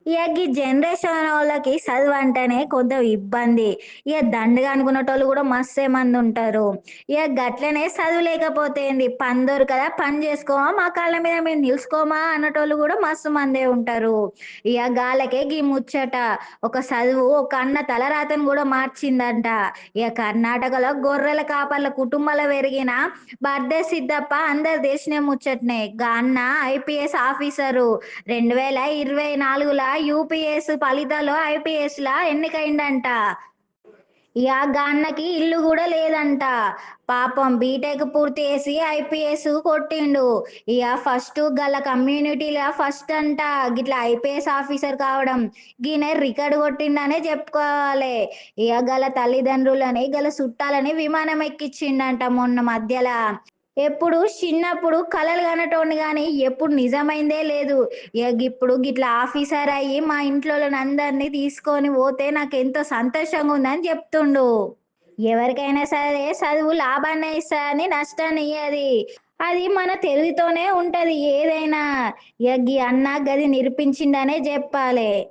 ఇగ గీ జనరేషనోళ్ళకి చదువంటేనే కొంచెం ఇబ్బంది. ఇగ దండుగా అనుకునేటోళ్ళు గూడా మస్తే మందుంటారు. ఇగ గట్లనే చదువు లేకపోతే ఏంది, పని దొరకదా, పని జేసుకోమా, మా కాళ్ళ మీద మేము నిలుసుకోమా అన్నటోళ్ళు గూడా మస్తు మందే ఉంటారు. ఇగ గాళ్ళకే గీ ముచ్చట. ఒక చదువు ఒక అన్న తలరాతను గూడా మార్చిందంట. ఇగ కర్ణాటకలో గొర్రెల కాపర్ల కుటుంబాల పెరిగిన బర్దే సిద్దప్ప అందరు తెలిసిన ముచ్చటనే. గా అన్న ఐపీఎస్ ఆఫీసరు. 2024ల యూపీఎస్ ఫలితాల్లో ఐపీఎస్‌లా ఎన్నికయిండంట. ఇగ గా అన్నకి ఇల్లు గూడా లేదంట. పాపం బీటెక్ పూర్తి చేసి ఐపీఎస్ కొట్టిండు. ఇగ ఫస్టు గళ్ళ కమ్యూనిటీల ఫస్ట్ అంట గిట్లా ఐపీఎస్ ఆఫీసర్ కావడం. గీనే రికార్డ్ కొట్టిండనే చెప్పుకోవాలే. ఇగ గళ్ళ తల్లిదండ్రులని, గళ్ళ సుట్టాలని విమానం ఎక్కిచ్చిండంట మొన్న మధ్యల. ఎప్పుడు చిన్నప్పుడు కలలు కనేటోడిని గానీ, ఎప్పుడు నిజమైందే లేదు. ఇగ గిప్పుడు గిట్లా ఆఫీసర్ అయ్యి మా ఇంట్లోళ్ళనందరిని తీసుకొని పోతే నాకెంతో సంతోషంగుందని జెప్తుండు. ఎవరికైనా సరే చదువు లాభాన్నే ఇస్తదని నష్టాన్నియ్యది. అది మన తెలివితోనే ఉంటది ఏదైనా. ఇగ గీ అన్న గది నిరూపించిండనే జెప్పాలే.